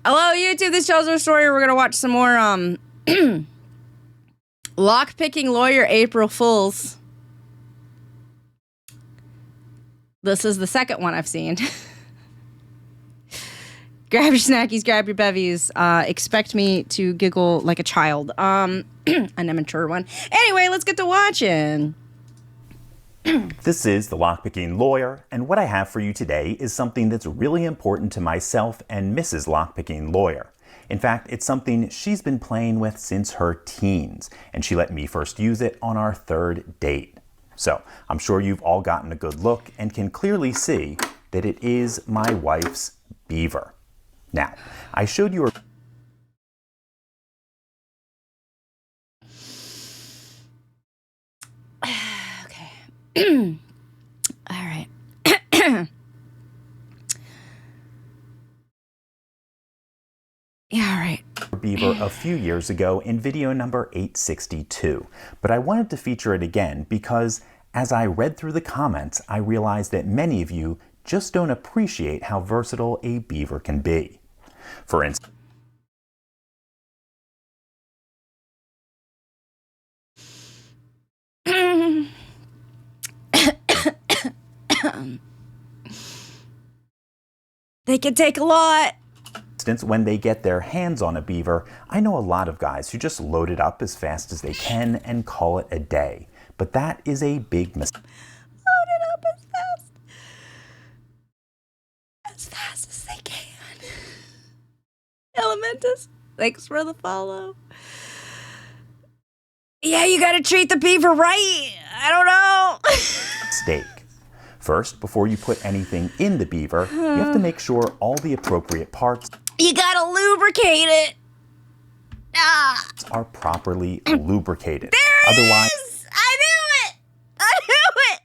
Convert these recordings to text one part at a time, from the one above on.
Hello, YouTube. This tells our story. We're gonna watch some more lock-picking lawyer April Fools. This is the second one I've seen. Grab your snackies, grab your bevies. Expect me to giggle like a child. An immature one. Anyway, let's get to watching. This is the Lockpicking Lawyer, and what I have for you today is something that's really important to myself and Mrs. Lockpicking Lawyer. In fact, it's something she's been playing with since her teens, and she let me first use it on our third date. So, I'm sure you've all gotten a good look and can clearly see that it is my wife's Beaver. Now, I showed you her... All right. Yeah, all right. Beaver a few years ago in video number 862, but I wanted to feature it again because as I read through the comments, I realized that many of you just don't appreciate how versatile a Beaver can be. For instance, They can take a lot. when they get their hands on a Beaver, I know a lot of guys who just load it up as fast as they can and call it a day. But that is a big mistake. Load it up as fast as they can. Elementus, thanks for the follow. Yeah, you gotta treat the Beaver right. I don't know. Mistake. First, before you put anything in the Beaver, you have to make sure all the appropriate parts You gotta lubricate it. are properly lubricated. There it Otherwise, is! I knew it! I knew it!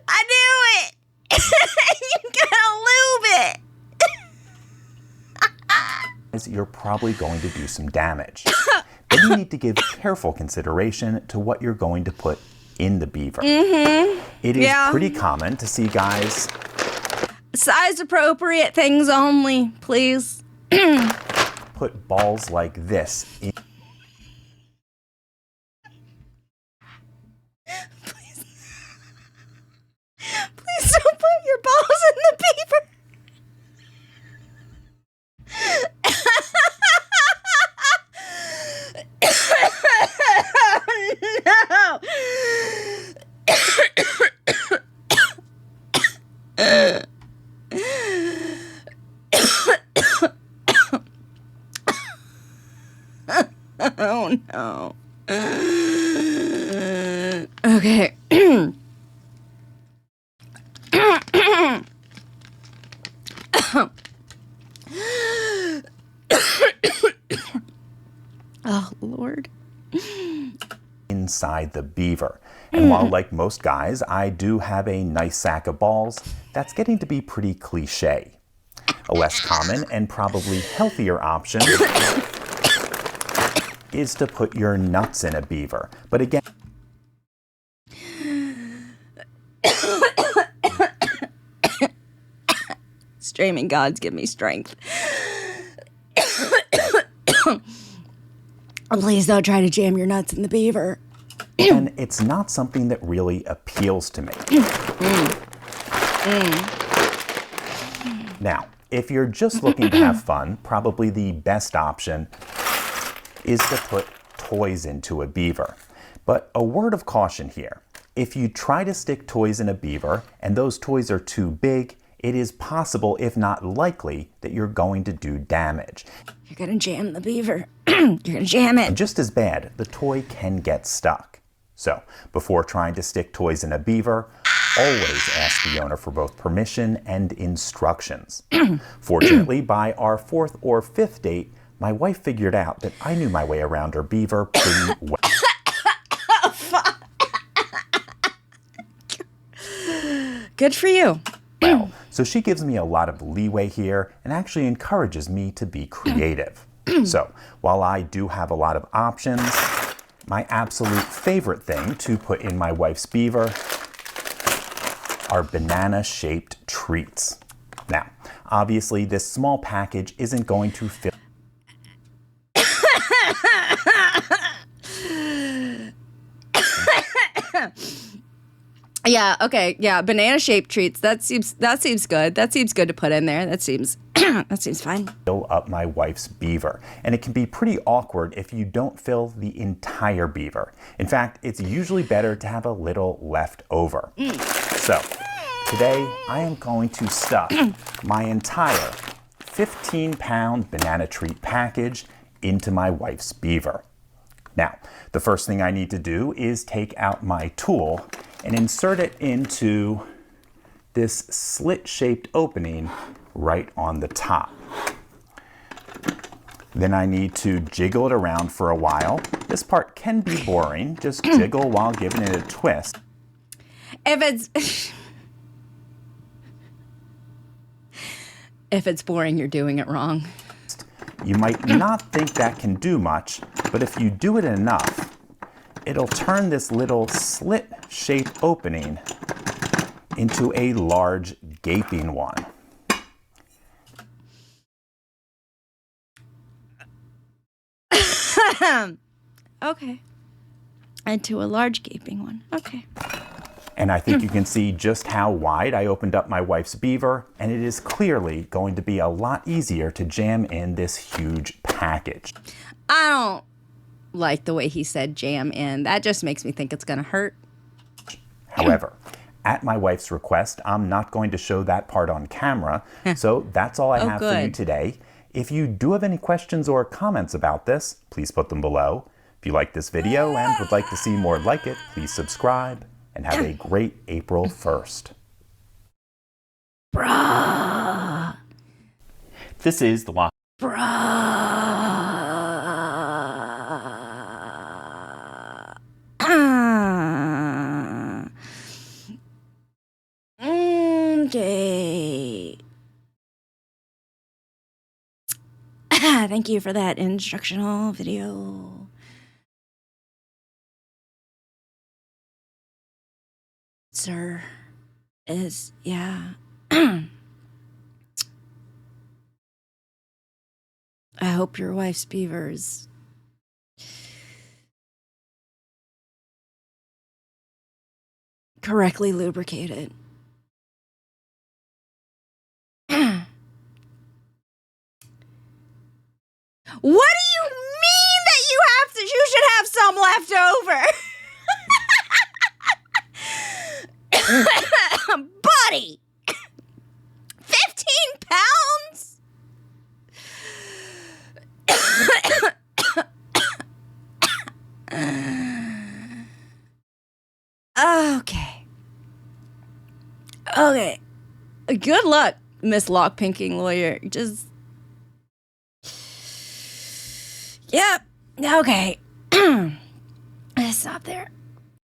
I knew it! You gotta lube it! you're probably going to do some damage. Then you need to give careful consideration to what you're going to put in the Beaver. It is pretty common to see guys Size appropriate things only, please. put balls like this in. Please don't put your balls in the Beaver. No. Oh no. Okay. Oh Lord. Inside the Beaver. And while like most guys, I do have a nice sack of balls, that's getting to be pretty cliche. A less common and probably healthier option is to put your nuts in a Beaver. But again, Streaming gods give me strength. Please don't try to jam your nuts in the Beaver. and it's not something that really appeals to me. Now, if you're just looking to have fun, probably the best option is to put toys into a Beaver. But a word of caution here. If you try to stick toys in a Beaver and those toys are too big, it is possible, if not likely, that you're going to do damage. You're gonna jam the Beaver. You're gonna jam it. And just as bad, the toy can get stuck. So, before trying to stick toys in a Beaver, always ask the owner for both permission and instructions. Fortunately, by our fourth or fifth date, my wife figured out that I knew my way around her Beaver pretty well. Good for you. Well, so she gives me a lot of leeway here and actually encourages me to be creative. So, while I do have a lot of options, my absolute favorite thing to put in my wife's Beaver are banana-shaped treats. Now, obviously, this small package isn't going to fill. Yeah, okay. Yeah, banana shaped treats. That seems good. That seems good to put in there. That seems that seems fine. Fill up my wife's beaver, and it can be pretty awkward if you don't fill the entire beaver. In fact, it's usually better to have a little left over. So, today I am going to stuff my entire 15-pound banana treat package into my wife's beaver. Now, the first thing I need to do is take out my tool and insert it into this slit-shaped opening right on the top. Then I need to jiggle it around for a while. This part can be boring. Just jiggle while giving it a twist. If it's boring, you're doing it wrong. You might not think that can do much, but if you do it enough, it'll turn this little slit-shaped opening into a large gaping one. Okay. Into a large gaping one. Okay. And I think you can see just how wide I opened up my wife's beaver, and it is clearly going to be a lot easier to jam in this huge package. I don't like the way he said jam in. That just makes me think it's going to hurt. However, at my wife's request, I'm not going to show that part on camera, so that's all I have for you today. If you do have any questions or comments about this, please put them below. If you like this video and would like to see more like it, please subscribe. And have a great April 1st. Bruh. This is the Lock. Bruh. Okay. Thank you for that instructional video. Sir, yeah. I hope your wife's beaver's correctly lubricated. What do you mean that you should have some left over? Buddy! 15 pounds? Okay. Okay. Good luck, Miss Lockpicking Lawyer. Just... Yep. Okay. Stop there.